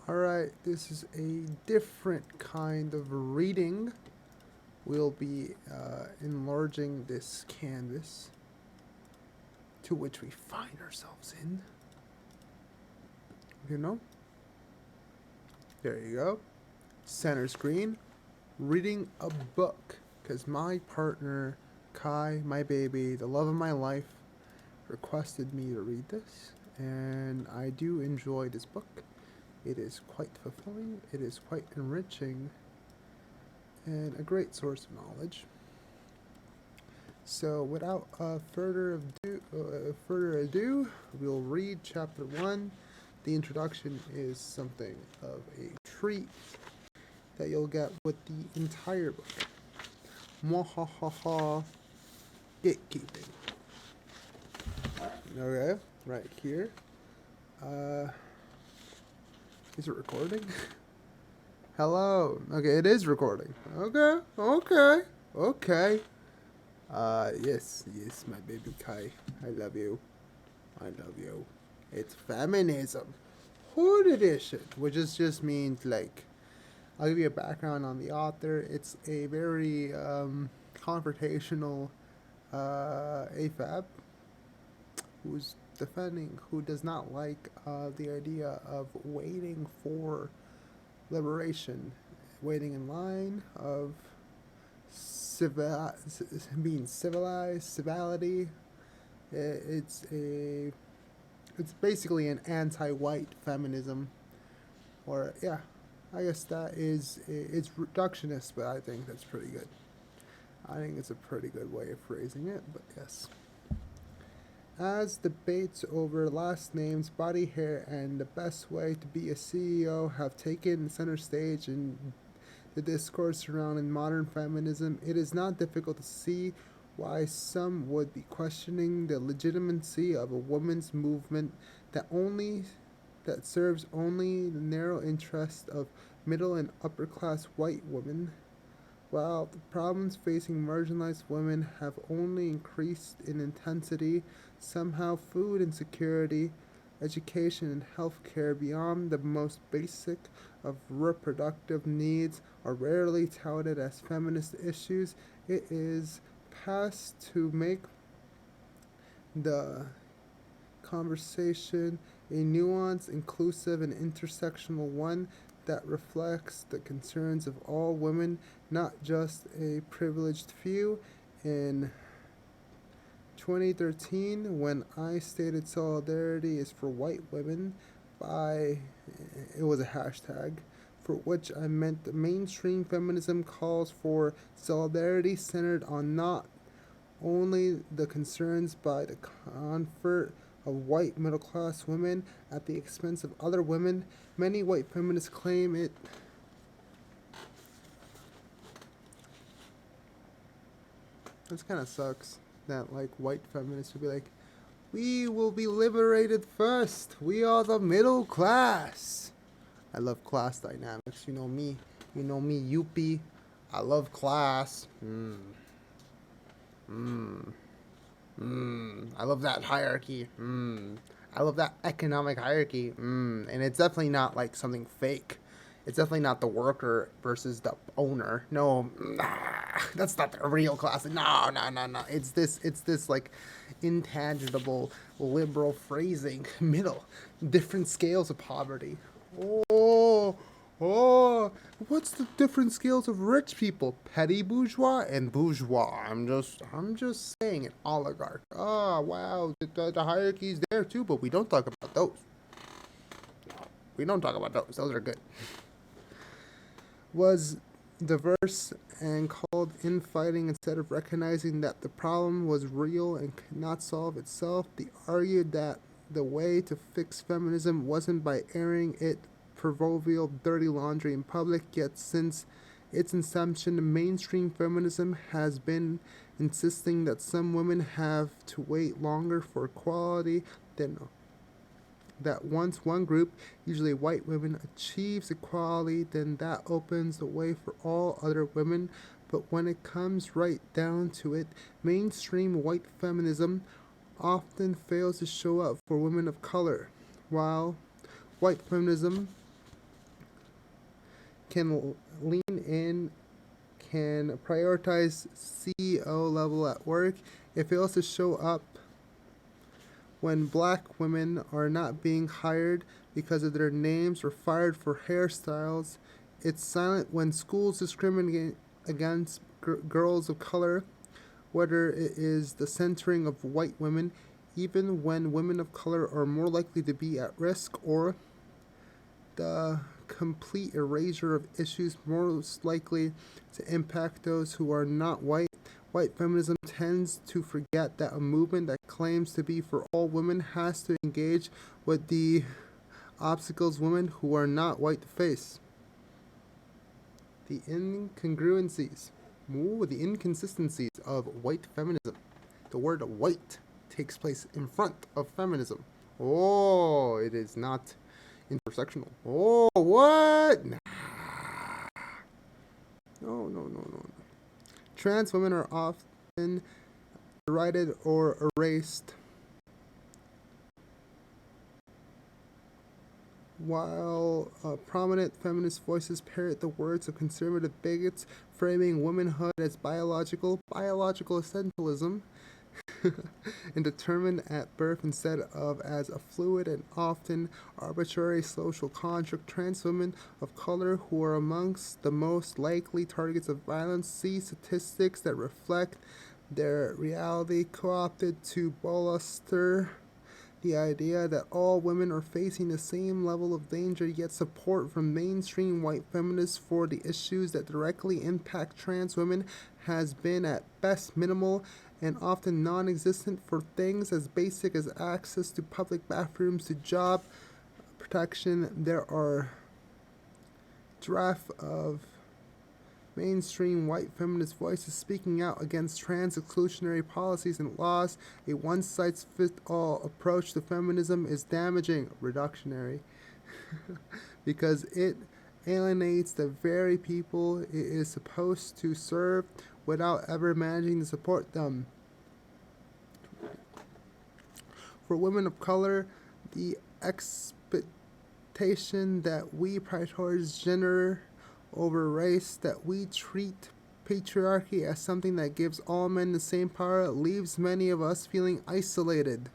Alright, this is a different kind of reading. We'll be enlarging this canvas to which we find ourselves in. You know? There you go. Center screen. Reading a book. Because my partner, Kai, my baby, the love of my life, requested me to read this. And I do enjoy this book. It is quite fulfilling, it is quite enriching, and a great source of knowledge. So, without further ado, we'll read chapter 1. The introduction is something of a treat that you'll get with the entire book. Mwahaha, gatekeeping. Okay, right here. Is it recording? Hello. Okay, it is recording. Okay. Yes, my baby Kai. I love you. It's feminism. Hood edition, which just means like, I'll give you a background on the author. It's a very confrontational AFAB who does not like the idea of waiting for liberation, waiting in line, of being civilized, civility. It's basically an anti-white feminism, or yeah, I guess that is, it's reductionist, but I think that's pretty good. I think it's a pretty good way of phrasing it, but yes. As debates over last names, body hair, and the best way to be a CEO have taken center stage in the discourse surrounding modern feminism, it is not difficult to see why some would be questioning the legitimacy of a women's movement that serves only the narrow interest of middle and upper class white women. While the problems facing marginalized women have only increased in intensity, somehow food insecurity, education, and health care beyond the most basic of reproductive needs are rarely touted as feminist issues. It is past to make the conversation a nuanced, inclusive, and intersectional one that reflects the concerns of all women, not just a privileged few. In 2013, when I stated solidarity is for white women, it was a hashtag, for which I meant the mainstream feminism calls for solidarity centered on not only the concerns by the comfort of white middle class women at the expense of other women. Many white feminists claim it. This kind of sucks that like white feminists would be like, we will be liberated first. We are the middle class. I love class dynamics. You know me, Yuppie. I love class. I love that hierarchy. I love that economic hierarchy. And it's definitely not like something fake. It's definitely not the worker versus the owner. No, that's not the real class. No. It's this like intangible liberal phrasing. Middle, different scales of poverty. Oh, oh, what's the different scales of rich people? Petty bourgeois and bourgeois. I'm just saying, an oligarch. Oh, wow, the hierarchy's there too, but we don't talk about those. We don't talk about those. Those are good. Was diverse and called infighting instead of recognizing that the problem was real and could not solve itself. They argued that the way to fix feminism wasn't by airing its proverbial dirty laundry in public, yet since its inception, mainstream feminism has been insisting that some women have to wait longer for equality than that once one group, usually white women, achieves equality, then that opens the way for all other women. But when it comes right down to it, mainstream white feminism often fails to show up for women of color, while white feminism can lean in, can prioritize CEO level at work. It fails to show up when black women are not being hired because of their names or fired for hairstyles. It's silent when schools discriminate against girls of color, whether it is the centering of white women, even when women of color are more likely to be at risk, or the complete erasure of issues most likely to impact those who are not white. White feminism tends to forget that a movement that claims to be for all women has to engage with the obstacles women who are not white face. The incongruencies, the inconsistencies of white feminism. The word white takes place in front of feminism. Oh, it is not intersectional. Oh, what? Nah. No. Trans women are often derided or erased, while prominent feminist voices parrot the words of conservative bigots, framing womanhood as biological essentialism, and determined at birth instead of as a fluid and often arbitrary social construct. Trans women of color, who are amongst the most likely targets of violence, see statistics that reflect their reality co-opted to bolster the idea that all women are facing the same level of danger, yet support from mainstream white feminists for the issues that directly impact trans women has been at best minimal and often non-existent. For things as basic as access to public bathrooms, to job protection, there are draft of mainstream white feminist voices speaking out against trans exclusionary policies and laws. A one-size-fits-all approach to feminism is damaging, reductionary, because it alienates the very people it is supposed to serve without ever managing to support them. For women of color, the expectation that we prioritize gender over race, that we treat patriarchy as something that gives all men the same power, leaves many of us feeling isolated.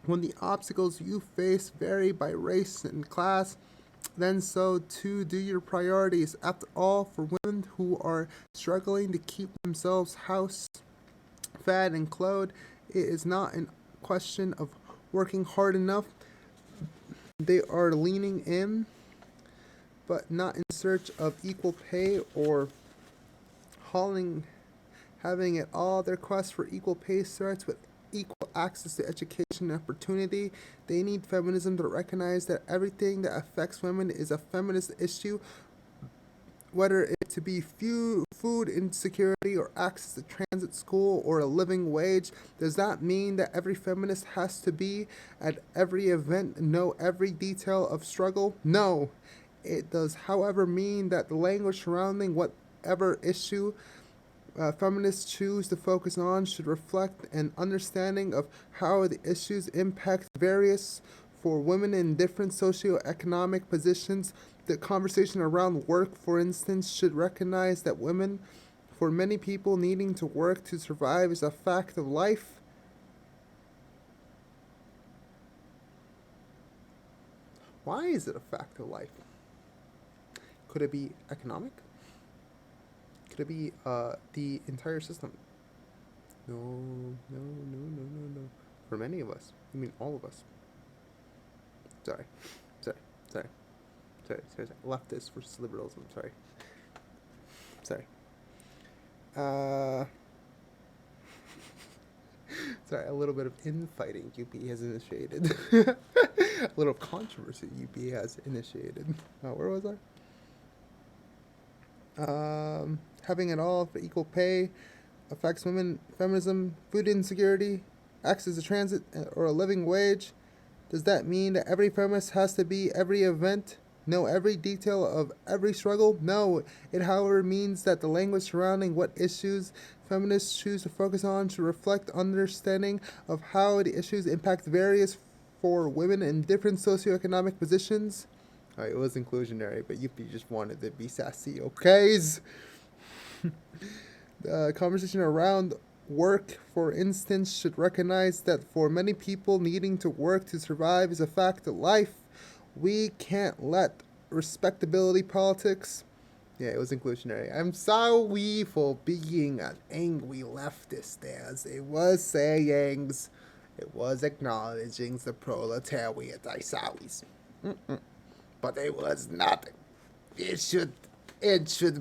When the obstacles you face vary by race and class, then so too do your priorities. After all, for women who are struggling to keep themselves house, fed, and clothed, it is not a question of working hard enough. They are leaning in, but not in search of equal pay or having it all. Their quest for equal pay starts with equal access to education and opportunity. They need feminism to recognize that everything that affects women is a feminist issue, whether it to be food insecurity or access to transit school or a living wage. Does that mean that every feminist has to be at every event, know every detail of struggle? No. It does, however, mean that the language surrounding whatever issue feminists choose to focus on should reflect an understanding of how the issues impact various for women in different socioeconomic positions. The conversation around work, for instance, should recognize that women, for many people, needing to work to survive is a fact of life. Why is it a fact of life? Could it be economic? Could it be the entire system? No. For many of us. I mean, all of us. Sorry. Leftist versus liberalism. Sorry. Sorry, a little bit of infighting UP has initiated. A little controversy UP has initiated. Where was I? Having it all for equal pay affects women, feminism, food insecurity, access to transit, or a living wage. Does that mean that every feminist has to be every event, know every detail of every struggle? No. It, however, means that the language surrounding what issues feminists choose to focus on should reflect understanding of how the issues impact various for women in different socioeconomic positions. It was inclusionary, but you just wanted to be sassy, okays? The conversation around work, for instance, should recognize that for many people, needing to work to survive is a fact of life. We can't let respectability politics. Yeah, it was inclusionary. I'm sorry for being an angry leftist, as it was sayings. It was acknowledging the proletariat, I sorries. But it was not. It should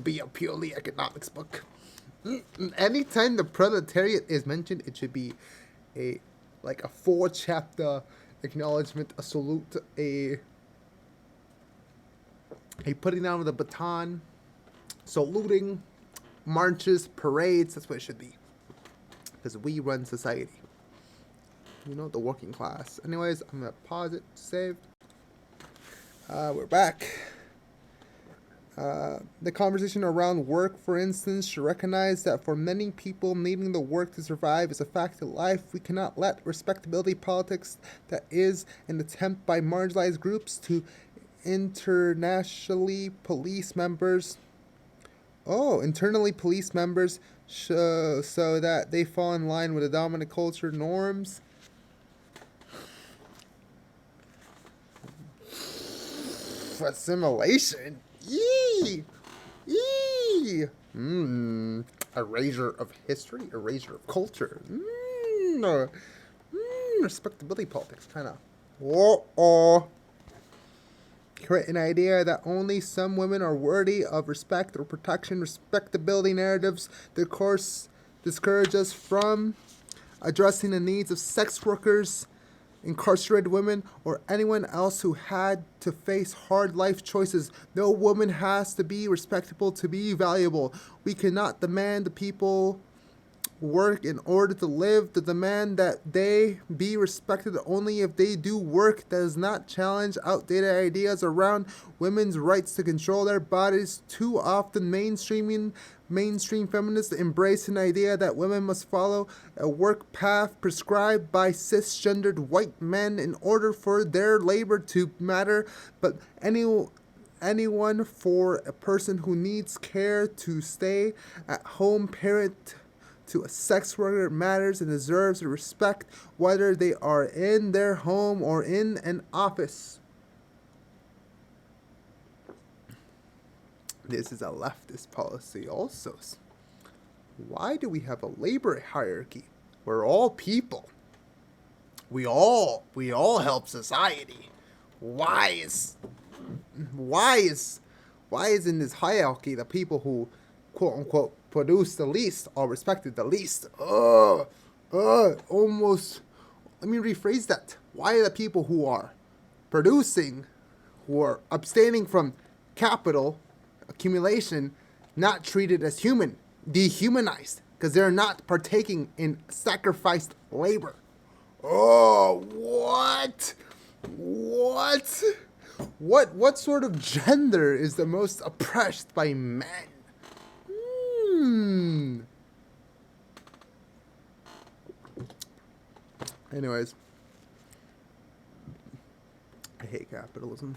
be a purely economics book. Anytime the proletariat is mentioned, it should be a 4-chapter acknowledgement, a salute, a putting down of the baton, saluting, marches, parades. That's what it should be. Because we run society. The working class. Anyways, I'm going to pause it, save. We're back. The conversation around work, for instance, should recognize that for many people, needing the work to survive is a fact of life. We cannot let respectability politics, that is an attempt by marginalized groups to internally police members so that they fall in line with the dominant culture norms. Assimilation. Yee! Erasure of history, erasure of culture. Respectability politics, kind of. Create an idea that only some women are worthy of respect or protection. Respectability narratives, of course, discourage us from addressing the needs of sex workers, incarcerated women, or anyone else who had to face hard life choices. No woman has to be respectable to be valuable. We cannot demand the people work in order to live. The demand that they be respected only if they do work that does not challenge outdated ideas around women's rights to control their bodies. Too often mainstream feminists embrace an idea that women must follow a work path prescribed by cisgendered white men in order for their labor to matter, but anyone for a person who needs care to stay at home parent to a sex worker matters and deserves respect, whether they are in their home or in an office. This is a leftist policy also. Why do we have a labor hierarchy? We're all people. We all help society. Why is in this hierarchy the people who quote unquote produce the least are respected the least? Almost. Let me rephrase that. Why are the people who are producing, who are abstaining from capital accumulation, not treated as human, dehumanized, because they're not partaking in sacrificed labor? What sort of gender is the most oppressed by men? Anyways, I hate capitalism.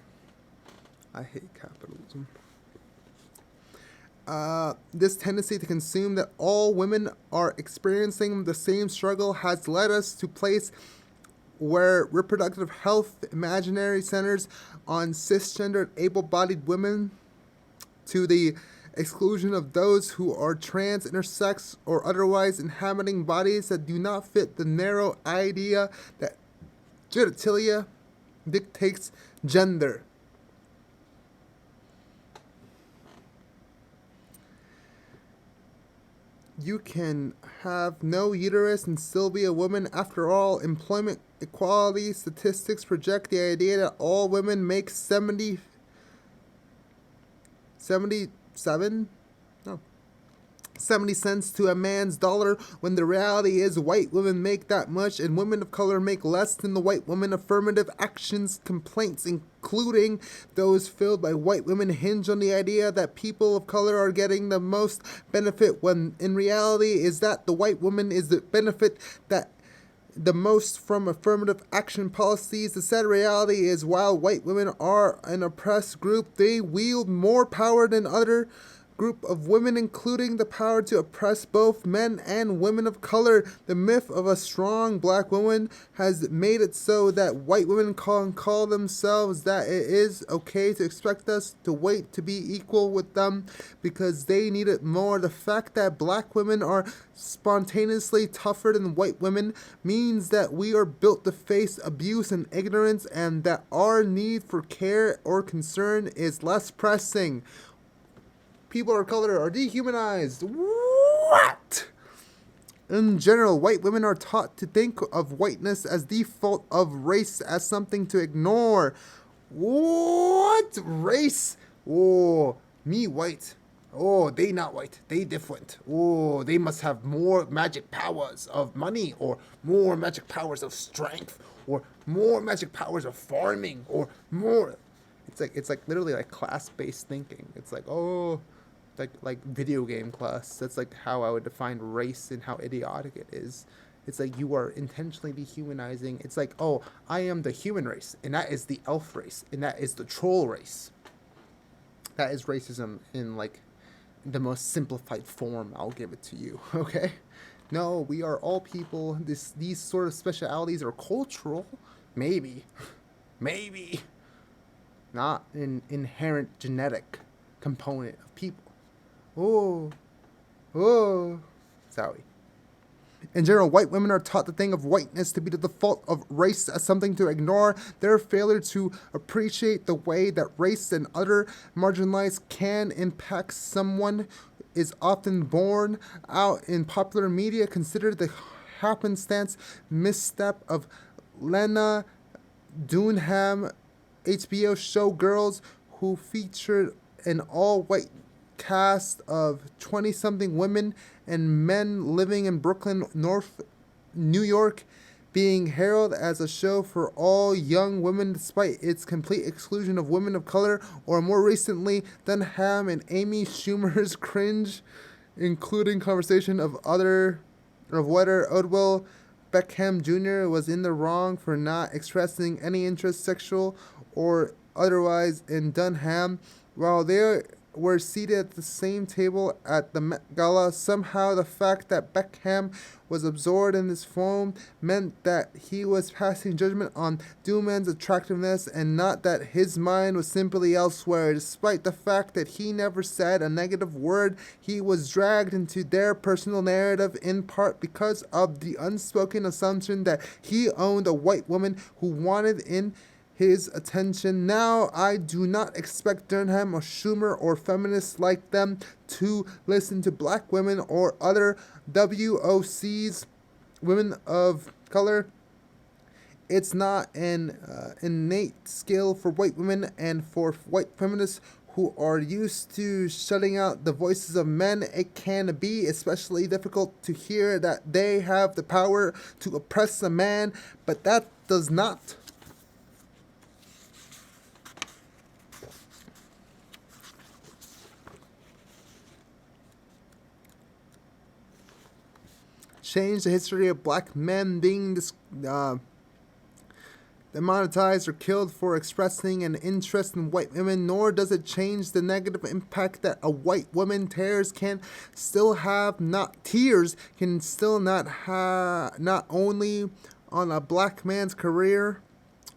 This tendency to consume that all women are experiencing the same struggle has led us to place where reproductive health imaginary centers on cisgendered able-bodied women to the exclusion of those who are trans, intersex, or otherwise inhabiting bodies that do not fit the narrow idea that genitalia dictates gender. You can have no uterus and still be a woman. After all, employment equality statistics project the idea that all women make 70 cents to a man's dollar, when the reality is white women make that much and women of color make less than the white women. Affirmative actions complaints, including those filled by white women, hinge on the idea that people of color are getting the most benefit, when in reality is that the white woman is the benefit that the most from affirmative action policies. The sad reality is while white women are an oppressed group, they wield more power than other group of women, including the power to oppress both men and women of color. The myth of a strong black woman has made it so that white women call themselves that it is okay to expect us to wait to be equal with them because they need it more. The fact that black women are spontaneously tougher than white women means that we are built to face abuse and ignorance, and that our need for care or concern is less pressing. People of color are dehumanized. What? In general, white women are taught to think of whiteness as default of race as something to ignore. What? Race? Oh, me white. Oh, they not white. They different. Oh, they must have more magic powers of money, or more magic powers of strength, or more magic powers of farming, or more. It's like literally like class-based thinking. It's like, oh, like video game class. That's like how I would define race and how idiotic it is. It's like you are intentionally dehumanizing. It's like, oh, I am the human race, and that is the elf race, and that is the troll race. That is racism in like the most simplified form. I'll give it to you. Okay. No, we are all people. These sort of specialities are cultural, maybe, maybe, not an inherent genetic component of people. Oh, sorry. In general, white women are taught to think of whiteness to be the default of race as something to ignore. Their failure to appreciate the way that race and other marginalized can impact someone is often borne out in popular media. Consider the happenstance misstep of Lena Dunham HBO show Girls, who featured an all-white cast of 20-something women and men living in Brooklyn, New York, being heralded as a show for all young women despite its complete exclusion of women of color. Or more recently, Dunham and Amy Schumer's cringe, including conversation of whether Odell Beckham Jr. was in the wrong for not expressing any interest, sexual or otherwise, in Dunham while they were seated at the same table at the Met Gala. Somehow the fact that Beckham was absorbed in this foam meant that he was passing judgment on Dunham's attractiveness, and not that his mind was simply elsewhere. Despite the fact that he never said a negative word, he was dragged into their personal narrative, in part because of the unspoken assumption that he owned a white woman who wanted in his attention. Now, I do not expect Dunham or Schumer or feminists like them to listen to black women or other WOCs, women of color. It's not an innate skill for white women, and for white feminists who are used to shutting out the voices of men, it can be especially difficult to hear that they have the power to oppress a man, but that does not change the history of black men being demonetized or killed for expressing an interest in white women, nor does it change the negative impact that a white woman can still not have not only on a black man's career,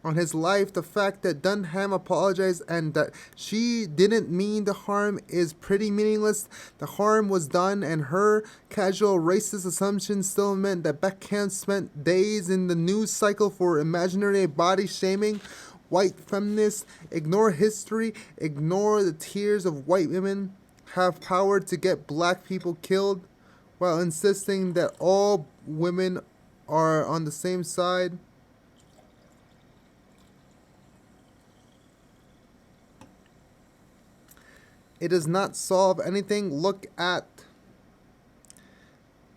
on his life. The fact that Dunham apologized and that she didn't mean the harm is pretty meaningless. The harm was done, and her casual racist assumption still meant that Beckham spent days in the news cycle for imaginary body shaming. White feminists ignore history, ignore the tears of white women, have power to get black people killed, while insisting that all women are on the same side. It does not solve anything. Look at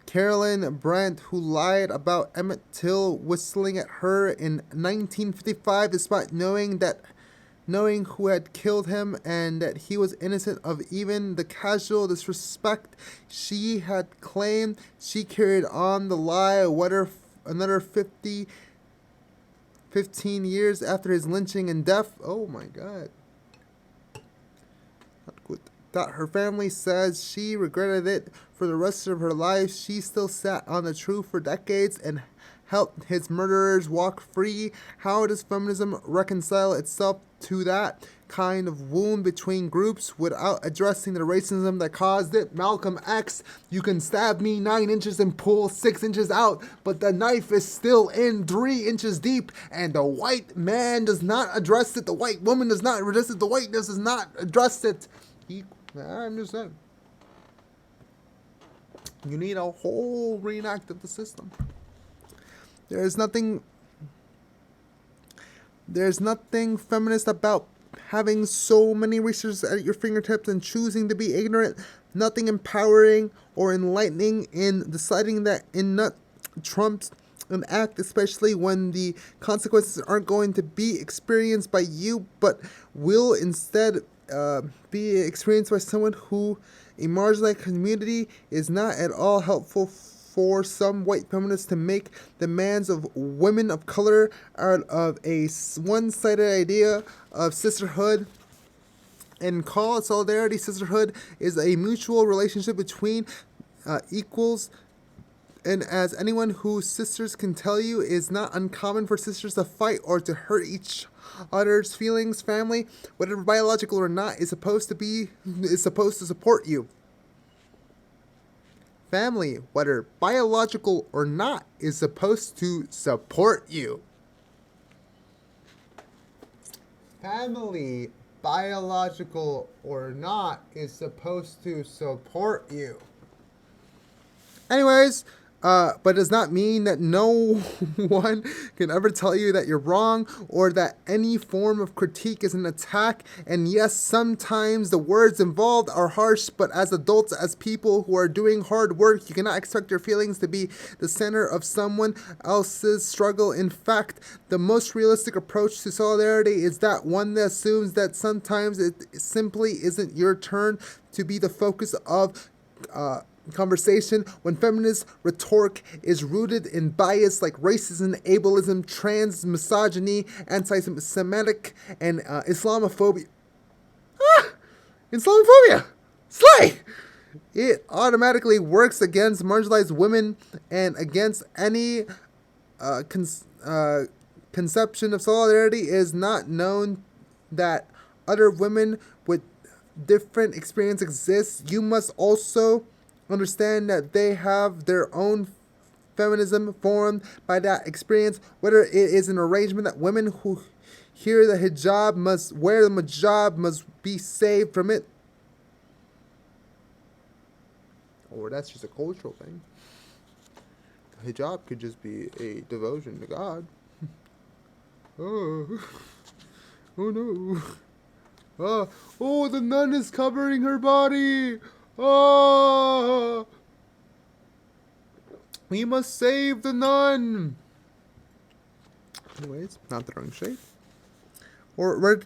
Carolyn Brandt, who lied about Emmett Till whistling at her in 1955 despite knowing who had killed him and that he was innocent of even the casual disrespect she had claimed. She carried on the lie, whether another 15 years after his lynching and death. Oh my God. That her family says she regretted it for the rest of her life. She still sat on the truth for decades and helped his murderers walk free. How does feminism reconcile itself to that kind of wound between groups without addressing the racism that caused it? Malcolm X, you can stab me 9 inches and pull 6 inches out, but the knife is still in 3 inches deep, and the white man does not address it. The white woman does not address it. The whiteness does not address it. I'm just saying. You need a whole reenact of the system. There's nothing feminist about having so many resources at your fingertips and choosing to be ignorant. Nothing empowering or enlightening in deciding that in not trumps an act, especially when the consequences aren't going to be experienced by you, but will instead be experienced by someone who a marginalized community. Is not at all helpful for some white feminists to make demands of women of color out of a one-sided idea of sisterhood and call it solidarity. Sisterhood is a mutual relationship between equals, and as anyone whose sisters can tell you, is not uncommon for sisters to fight or to hurt each other's feelings. Family, whether biological or not, is supposed to support you. Family, whether biological or not, is supposed to support you. Family, biological or not, is supposed to support you. Anyways, but does not mean that no one can ever tell you that you're wrong or that any form of critique is an attack. And yes, sometimes the words involved are harsh, but as adults, as people who are doing hard work, you cannot expect your feelings to be the center of someone else's struggle. In fact, the most realistic approach to solidarity is that one that assumes that sometimes it simply isn't your turn to be the focus of conversation. When feminist rhetoric is rooted in bias like racism, ableism, trans misogyny, anti-Semitic, and Islamophobia. Islamophobia! Slay! It automatically works against marginalized women and against any conception of solidarity. Is not known that other women with different experience exist. You must also understand that they have their own feminism formed by that experience, whether it is an arrangement that women who hear the hijab must wear the hijab must be saved from it, or that's just a cultural thing. The hijab could just be a devotion to God. Oh no. Oh, the nun is covering her body. Oh, we must save the nun. Anyways, not throwing shade. Or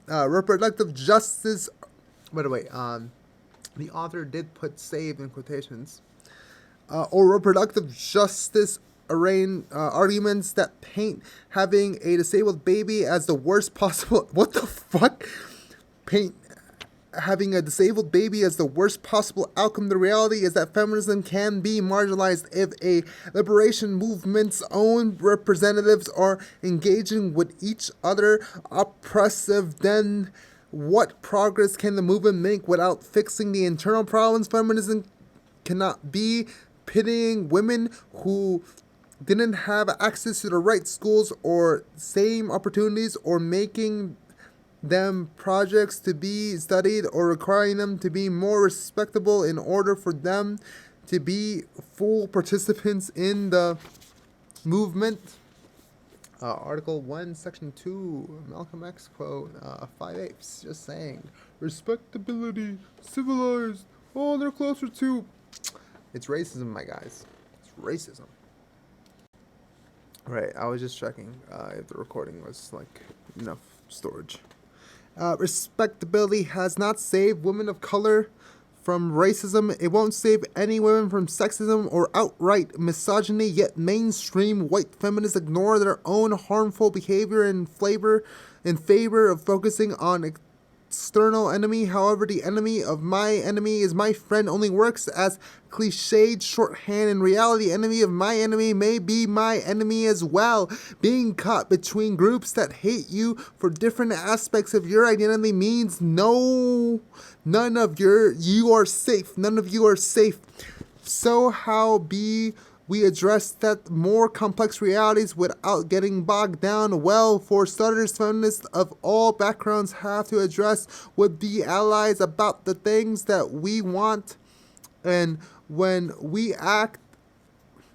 reproductive justice. By the way, the author did put "save" in quotations. Or reproductive justice arguments that paint having a disabled baby as the worst possible. What the fuck? Paint having a disabled baby as the worst possible outcome. The reality is that feminism can be marginalized if a liberation movement's own representatives are engaging with each other oppressive. Then what progress can the movement make without fixing the internal problems? Feminism cannot be pitying women who didn't have access to the right schools or same opportunities, or making them projects to be studied, or requiring them to be more respectable in order for them to be full participants in the movement. Article 1, Section 2, Malcolm X quote, 5/8, just saying. Respectability, civilized, oh, they're closer to. It's racism, my guys. It's racism. Right, I was just checking if the recording was, enough storage. Respectability has not saved women of color from racism. It won't save any women from sexism or outright misogyny, yet mainstream white feminists ignore their own harmful behavior in favor of focusing on external enemy. However, the enemy of my enemy is my friend only works as cliched shorthand. In reality, enemy of my enemy may be my enemy as well. Being caught between groups that hate you for different aspects of your identity means you are safe. None of you are safe. So how we address that more complex realities without getting bogged down? Well, for starters, feminists of all backgrounds have to address with the allies about the things that we want. And when we act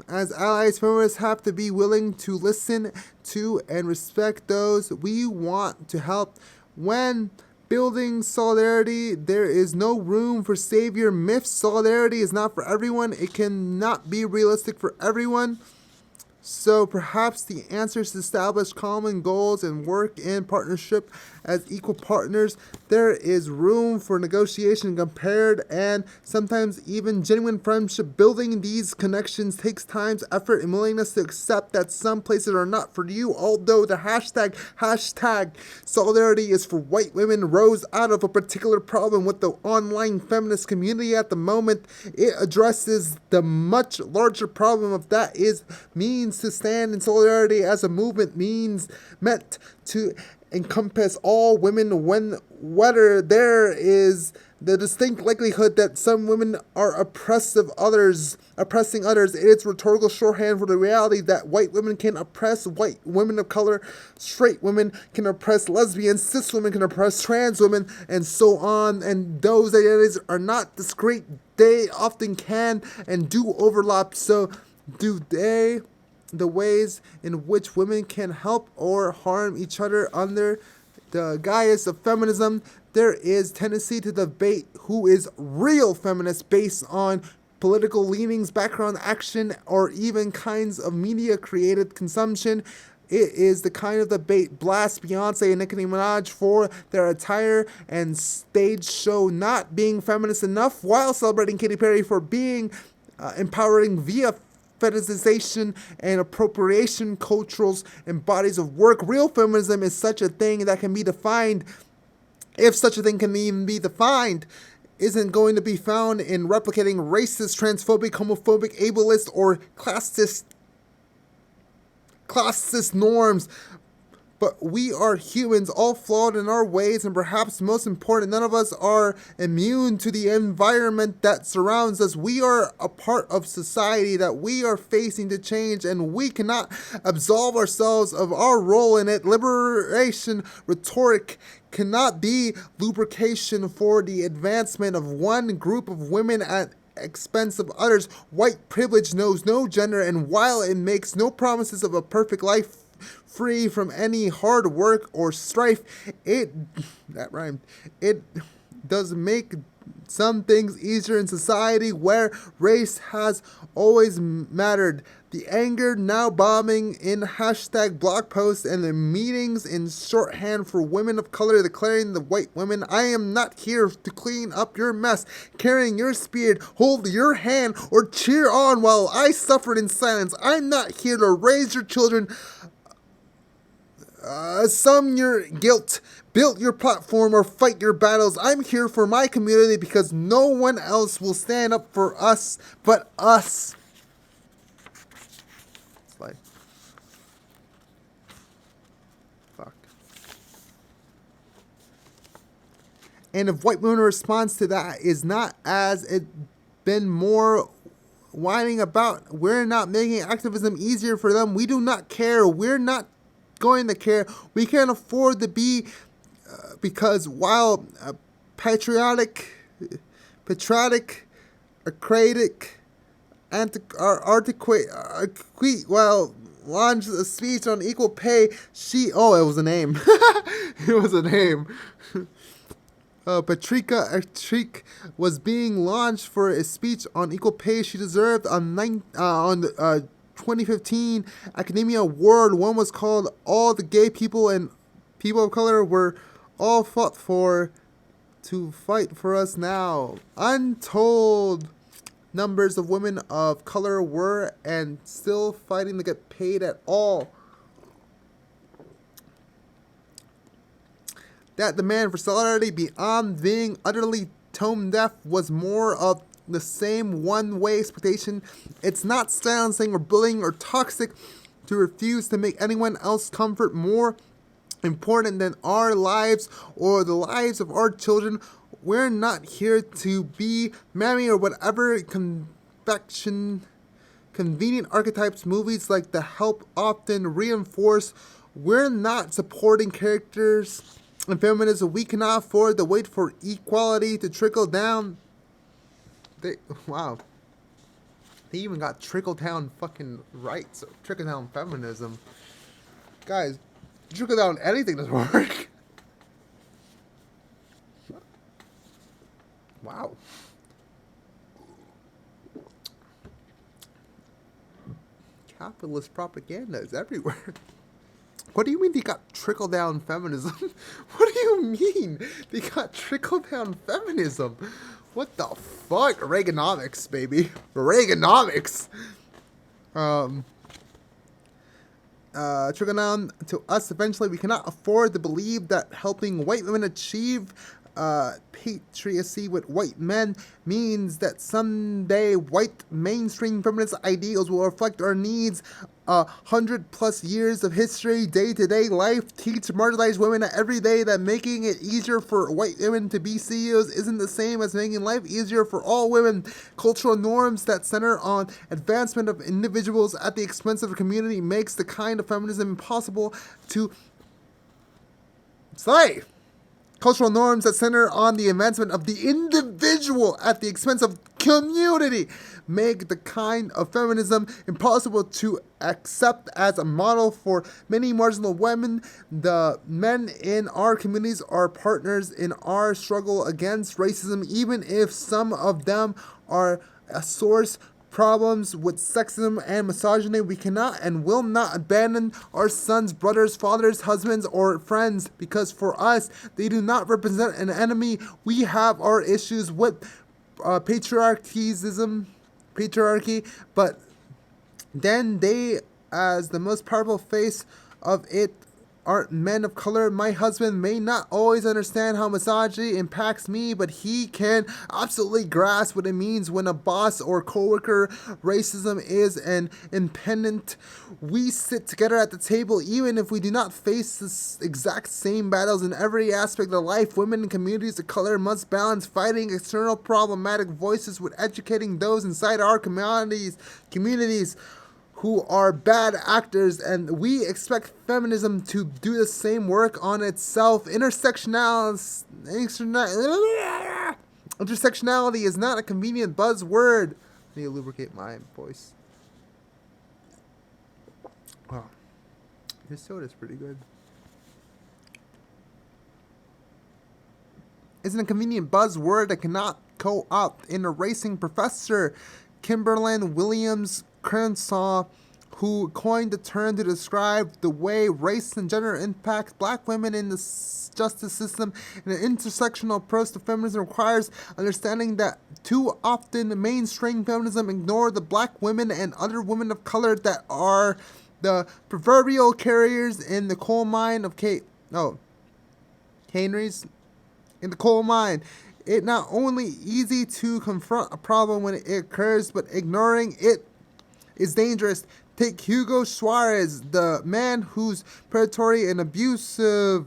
as allies, feminists have to be willing to listen to and respect those we want to help. When building solidarity, there is no room for savior myths. Solidarity is not for everyone. It cannot be realistic for everyone. So perhaps the answer is to establish common goals and work in partnership as equal partners. There is room for negotiation compared and sometimes even genuine friendship. Building these connections takes time, effort, and willingness to accept that some places are not for you. Although the hashtag solidarity is for white women rose out of a particular problem with the online feminist community at the moment, it addresses the much larger problem of that is means to stand in solidarity as a movement meant to encompass all women whether there is the distinct likelihood that some women are oppressing others. It's rhetorical shorthand for the reality that white women can oppress white women of color, straight women can oppress lesbians, cis women can oppress trans women, and so on. And those identities are not discrete. They often can and do overlap. So the ways in which women can help or harm each other under the guise of feminism, there is tendency to debate who is real feminist based on political leanings, background, action, or even kinds of media created consumption. It is the kind of debate blast Beyonce and Nicki Minaj for their attire and stage show not being feminist enough, while celebrating Katy Perry for being empowering via fetishization and appropriation cultures and bodies of work. Real feminism is such a thing that can be defined, if such a thing can even be defined, isn't going to be found in replicating racist, transphobic, homophobic, ableist, or classist norms. But we are humans, all flawed in our ways, and perhaps most important, none of us are immune to the environment that surrounds us. We are a part of society that we are facing to change, and we cannot absolve ourselves of our role in it. Liberation rhetoric cannot be lubrication for the advancement of one group of women at expense of others. White privilege knows no gender, and while it makes no promises of a perfect life free from any hard work or strife, it does make some things easier in society where race has always mattered. The anger now bombing in hashtag blog posts and the meetings in shorthand for women of color declaring the white women, I am not here to clean up your mess, carrying your spirit, hold your hand, or cheer on while I suffered in silence. I'm not here to raise your children, sum your guilt, build your platform, or fight your battles. I'm here for my community because no one else will stand up for us but us. It's like, fuck. And if white women's response to that is not as it been more whining about, we're not making activism easier for them. We do not care. We're not going to care. We can't afford to be because while patriotic, acratic, articulate, well, launched a speech on equal pay. It was a name. It was a name. Patrika Artrick was being launched for a speech on equal pay she deserved on 2015 Academia Award. One was called All the Gay People and People of Color Were All Fought For to fight for us now. Untold numbers of women of color were and still fighting to get paid at all. That demand for solidarity beyond being utterly tone deaf was more of the same one-way expectation. It's not silencing or bullying or toxic to refuse to make anyone else's comfort more important than our lives or the lives of our children. We're not here to be mammy or whatever convenient archetypes movies like The Help often reinforce. We're not supporting characters in feminism. We cannot afford to wait for equality to trickle down. Wow. They even got trickle down fucking rights, trickle down feminism. Guys, trickle down anything doesn't work. Wow. Capitalist propaganda is everywhere. What do you mean they got trickle down feminism? What do you mean they got trickle down feminism? What the fuck? Reaganomics, baby. Reaganomics. Trickle down to us eventually. We cannot afford to believe that helping white women achieve patriarchy with white men means that someday white mainstream feminist ideals will reflect our needs. 100+ years of history, day-to-day life teach marginalized women every day that making it easier for white women to be CEOs isn't the same as making life easier for all women. Cultural norms that center on advancement of individuals at the expense of the community makes the kind of feminism impossible to slay. Cultural norms that center on the advancement of the individual at the expense of community make the kind of feminism impossible to accept as a model for many marginal women. The men in our communities are partners in our struggle against racism, even if some of them are a source problems with sexism and misogyny. We cannot and will not abandon our sons, brothers, fathers, husbands, or friends because for us, they do not represent an enemy. We have our issues with patriarchy, but then they, as the most powerful face of it, aren't men of color. My husband may not always understand how misogyny impacts me, but he can absolutely grasp what it means when a boss or coworker racism is an impediment. We sit together at the table even if we do not face the exact same battles in every aspect of life. Women and communities of color must balance fighting external problematic voices with educating those inside our communities who are bad actors, and we expect feminism to do the same work on itself. Intersectionality is not a convenient buzzword. I need to lubricate my voice. Wow. This soda's pretty good. Isn't a convenient buzzword that cannot co-opt in erasing Professor Kimberlyn Williams Crenshaw, who coined the term to describe the way race and gender impact black women in the justice system. And an intersectional approach to feminism requires understanding that too often mainstream feminism ignore the black women and other women of color that are the proverbial carriers in the coal mine of Henry's in the coal mine. It's not only easy to confront a problem when it occurs, but ignoring it is dangerous. Take Hugo Suarez, the man whose predatory and abusive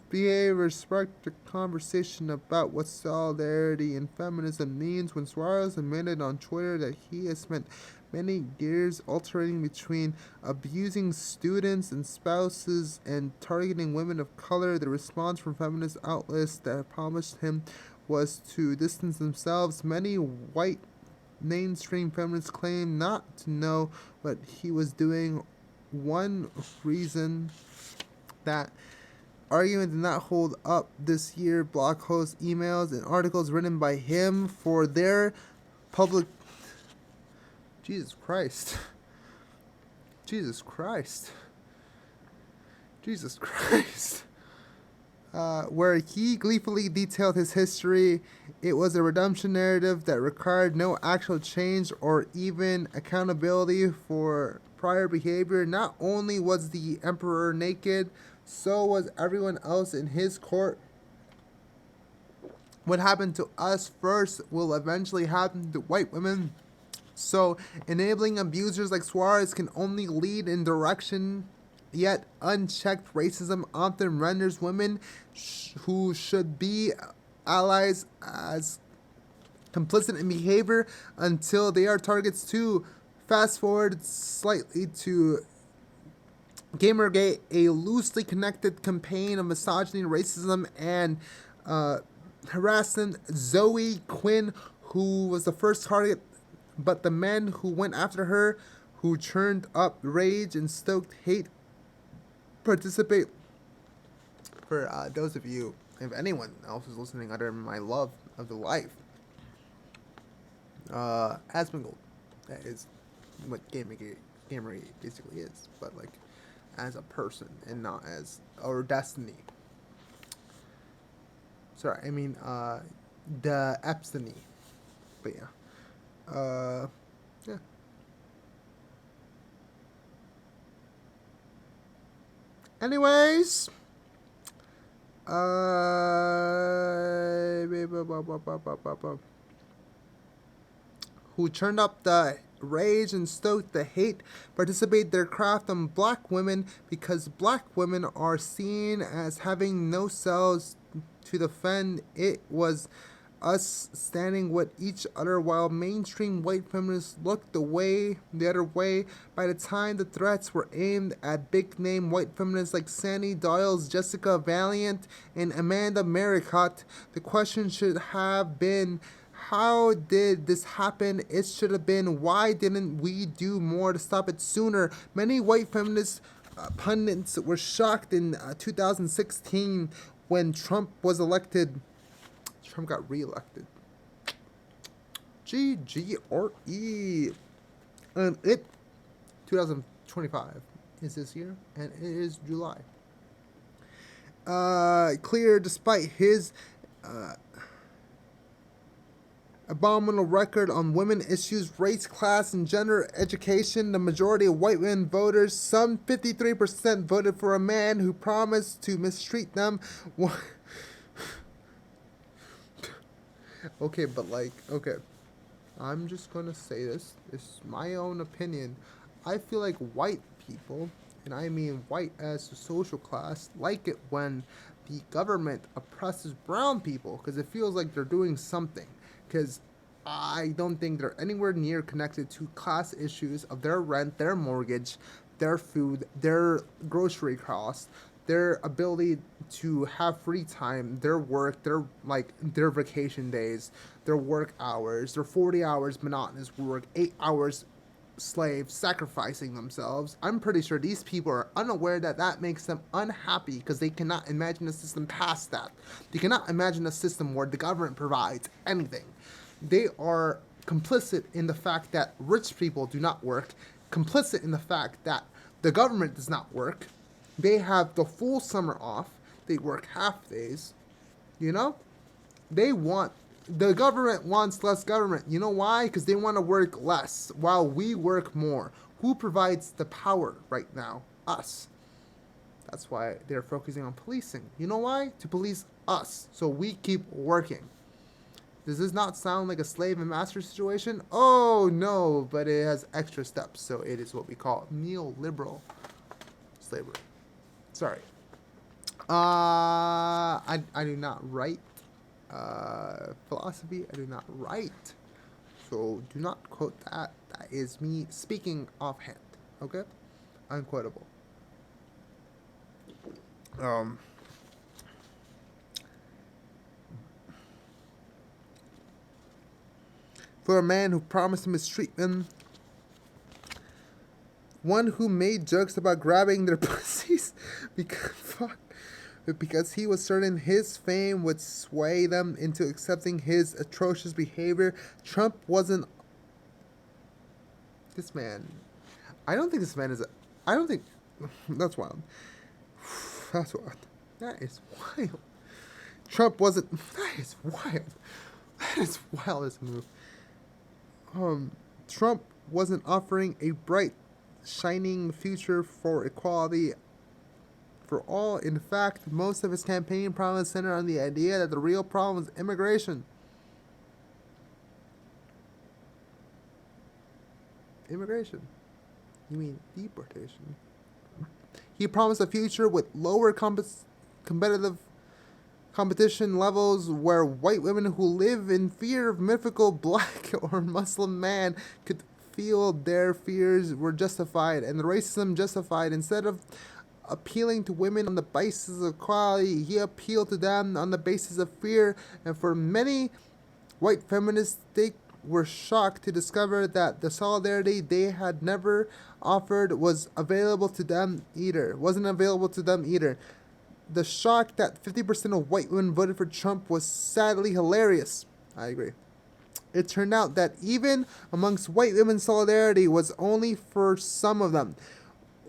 behavior sparked a conversation about what solidarity and feminism means. When Suarez admitted on Twitter that he has spent many years alternating between abusing students and spouses and targeting women of color, the response from feminist outlets that promised him was to distance themselves. Many white mainstream feminists claim not to know what he was doing. One reason that argument did not hold up this year, blog posts, emails, and articles written by him for their public... Jesus Christ. Jesus Christ. Jesus Christ. where he gleefully detailed his history. It was a redemption narrative that required no actual change or even accountability for prior behavior. Not only was the emperor naked, so was everyone else in his court. What happened to us first will eventually happen to white women. So, enabling abusers like Suarez can only lead in direction. Yet, unchecked racism often renders women who should be allies as complicit in behavior until they are targets too. Fast forward slightly to Gamergate, a loosely connected campaign of misogyny, racism, and uh, harassment. Zoe Quinn, who was the first target, but the men who went after her, who churned up rage and stoked hate, participate. For those of you, if anyone else is listening under my love of the life, Asmongold, that is what Gamergate basically is, but like as a person and not as or destiny. Sorry, I mean the Epstiny. But yeah. Yeah. Anyways, who turned up the rage and stoked the hate, participate their craft on black women because black women are seen as having no selves to defend. It was us standing with each other while mainstream white feminists looked the other way. By the time the threats were aimed at big name white feminists like Sandy Doyle's Jessica Valiant and Amanda Maricott, the question should have been, how did this happen? It should have been, why didn't we do more to stop it sooner? Many white feminist pundits were shocked in 2016 when Trump was elected. Trump got reelected. GGRE. And it, 2025 is this year, and it is July. Clear despite his abominable record on women issues, race, class, and gender education, the majority of white women voters, some 53%, voted for a man who promised to mistreat them. Okay, but like, okay, I'm just gonna say this. This is my own opinion. I feel like white people, and I mean white as a social class, like it when the government oppresses brown people because it feels like they're doing something. Because I don't think they're anywhere near connected to class issues of their rent, their mortgage, their food, their grocery costs, their ability to have free time, their work, their vacation days, their work hours, their 40 hours monotonous work, 8 hours slaves sacrificing themselves. I'm pretty sure these people are unaware that that makes them unhappy because they cannot imagine a system past that. They cannot imagine a system where the government provides anything. They are complicit in the fact that rich people do not work, complicit in the fact that the government does not work. They have the full summer off. They work half days. You know? The government wants less government. You know why? Because they want to work less while we work more. Who provides the power right now? Us. That's why they're focusing on policing. You know why? To police us. So we keep working. Does this not sound like a slave and master situation? Oh, no, but it has extra steps. So it is what we call neoliberal slavery. Sorry. I do not write philosophy. I do not write. So do not quote that. That is me speaking offhand. Okay? Unquotable. For a man who promised to mistreat them, one who made jokes about grabbing their pussies because he was certain his fame would sway them into accepting his atrocious behavior. Trump wasn't. This man. I don't think this man is. I don't think. That's wild. That's wild. That is wild. Trump wasn't. That is wild. That is wild as a move. Trump wasn't offering a bright, shining future for equality for all. In fact, most of his campaign promise centered on the idea that the real problem is immigration. Immigration. You mean deportation? He promised a future with lower competitive competition levels where white women who live in fear of mythical black or Muslim man could feel their fears were justified and the racism justified. Instead of appealing to women on the basis of equality, he appealed to them on the basis of fear. And for many white feminists, they were shocked to discover that the solidarity they had never offered wasn't available to them either. The shock that 50% of white women voted for Trump was sadly hilarious. I agree. It turned out that even amongst white women, solidarity was only for some of them.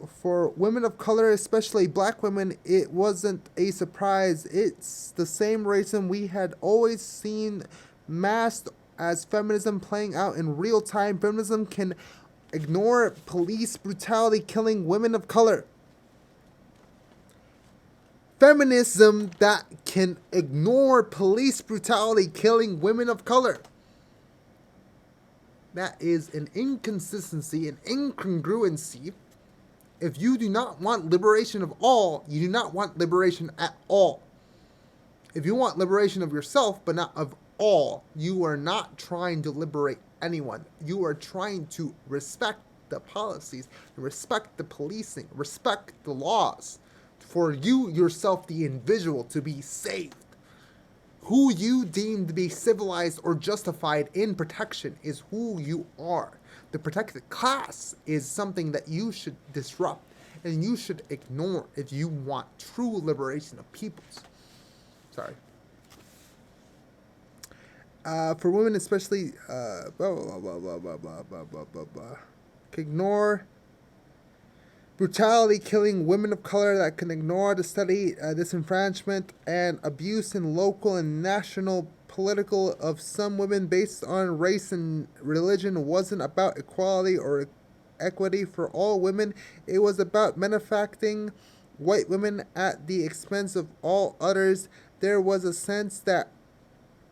For women of color, especially black women, it wasn't a surprise. It's the same racism we had always seen masked as feminism playing out in real time. Feminism can ignore police brutality killing women of color. Feminism that can ignore police brutality killing women of color. That is an inconsistency, an incongruency. If you do not want liberation of all, you do not want liberation at all. If you want liberation of yourself, but not of all, you are not trying to liberate anyone. You are trying to respect the policies, respect the policing, respect the laws. For you yourself, the individual, to be saved. Who you deem to be civilized or justified in protection is who you are. The protected class is something that you should disrupt and you should ignore if you want true liberation of peoples. Sorry. For women especially, ignore brutality killing women of color that can ignore the steady disenfranchisement and abuse in local and national political of some women based on race and religion wasn't about equality or equity for all women. It was about manufacturing white women at the expense of all others. There was a sense that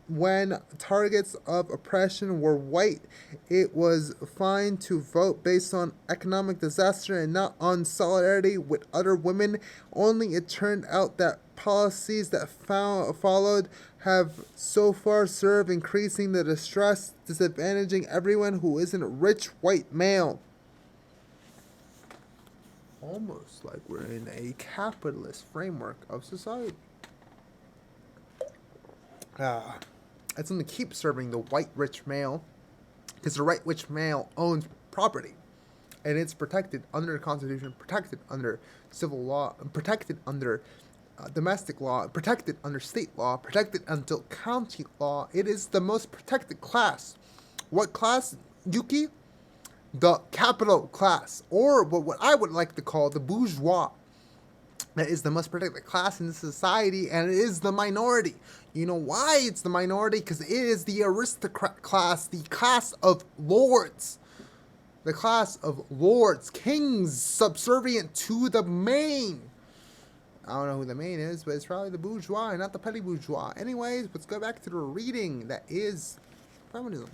when targets of oppression were white, it was fine to vote based on economic disaster and not on solidarity with other women. Only it turned out that policies that followed have so far served increasing the distress, disadvantaging everyone who isn't a rich white male. Almost like we're in a capitalist framework of society. It's going to keep serving the white rich male because the white rich male owns property and it's protected under the Constitution, protected under civil law, protected under domestic law, protected under state law, protected until county law. It is the most protected class. What class, Yuki? The capital class, or what I would like to call the bourgeois. That is the most protected class in society, and it is the minority. You know why it's the minority? Because it is the aristocrat class, the class of lords. The class of lords, kings, subservient to the main. I don't know who the main is, but it's probably the bourgeois and not the petty bourgeois. Anyways, let's go back to the reading that is feminism.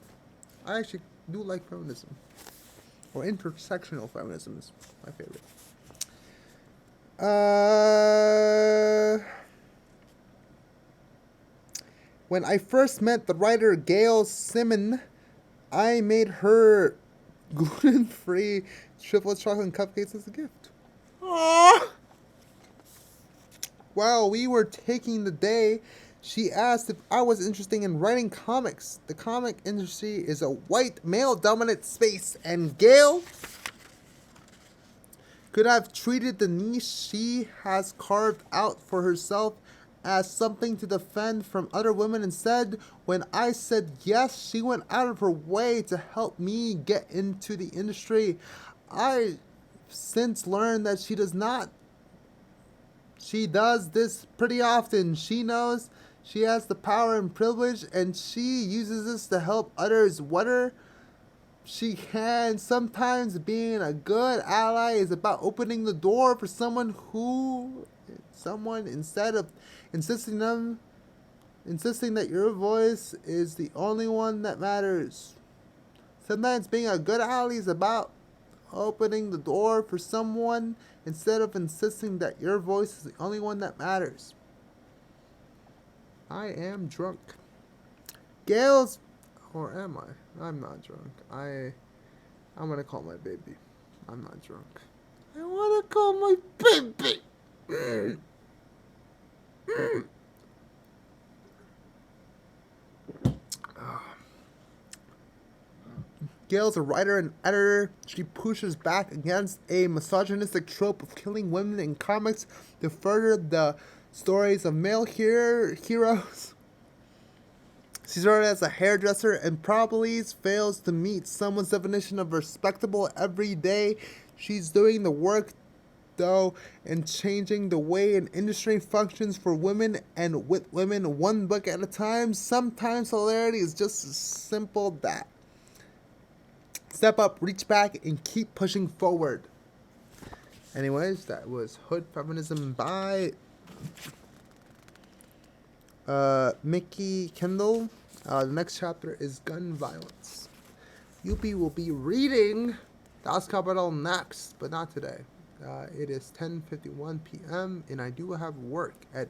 I actually do like feminism. Or intersectional feminism is my favorite. When I first met the writer Gail Simon, I made her gluten-free triple chocolate cupcakes as a gift. Aww. While we were taking the day, she asked if I was interested in writing comics. The comic industry is a white, male-dominant space, and Gail could have treated the niche she has carved out for herself as something to defend from other women. Instead, when I said yes, she went out of her way to help me get into the industry. I since learned that she She does this pretty often. She knows she has the power and privilege, and she uses this to help others. Whether she can, sometimes being a good ally is about opening the door for someone instead of insisting them insisting that your voice is the only one that matters. Sometimes being a good ally is about opening the door for someone instead of insisting that your voice is the only one that matters. I am drunk. Gail's, or am I? I'm not drunk. I'm gonna call my baby. I'm not drunk. I wanna call my baby. Gail's a writer and editor. She pushes back against a misogynistic trope of killing women in comics to further the stories of male heroes. She started as a hairdresser and probably fails to meet someone's definition of respectable every day. She's doing the work, though, and changing the way an industry functions for women and with women one book at a time. Sometimes hilarity is just as simple that. Step up, reach back, and keep pushing forward. Anyways, that was Hood Feminism by Mikki, Kendall. The next chapter is gun violence. Yuppie will be reading Das Kapital next, but not today. It is 10:51 p.m. and I do have work at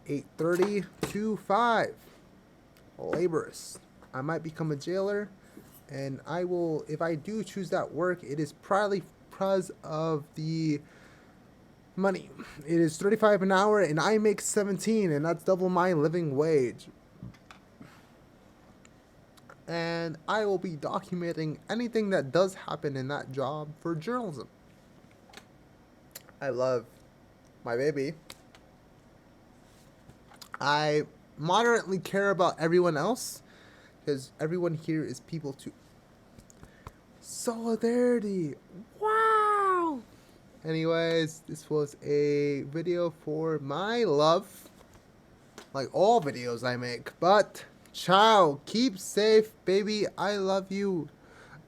8:30 to 5. Laborious. I might become a jailer, and I will, if I do choose that work, it is probably because of the money. It is $35 an hour, and I make 17, and that's double my living wage. And I will be documenting anything that does happen in that job for journalism. I love my baby. I moderately care about everyone else, because everyone here is people too. Solidarity. Wow. Anyways, this was a video for my love. Like all videos I make. But, ciao. Keep safe, baby. I love you.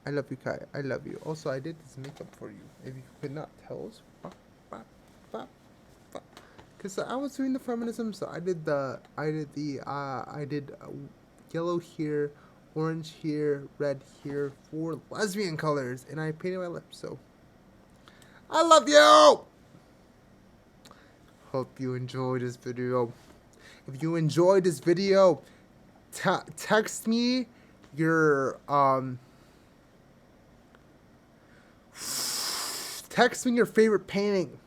I love you, Kai. I love you. Also, I did this makeup for you. If you could not tell us. Because I was doing the feminism, so I did yellow here, orange here, red here, 4 lesbian colors, and I painted my lips, so I love you! Hope you enjoyed this video. If you enjoyed this video, text me your, text me your favorite painting.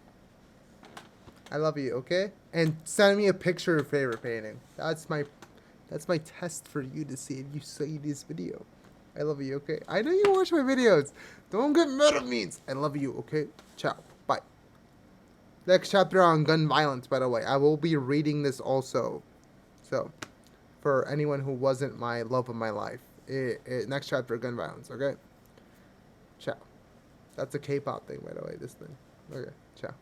I love you, okay? And send me a picture of your favorite painting. That's my test for you to see if you see this video. I love you, okay? I know you watch my videos. Don't get mad at me. I love you, okay? Ciao. Bye. Next chapter on gun violence, by the way. I will be reading this also. So, for anyone who wasn't my love of my life. Next chapter, gun violence, okay? Ciao. That's a K-pop thing, by the way, this thing. Okay, ciao.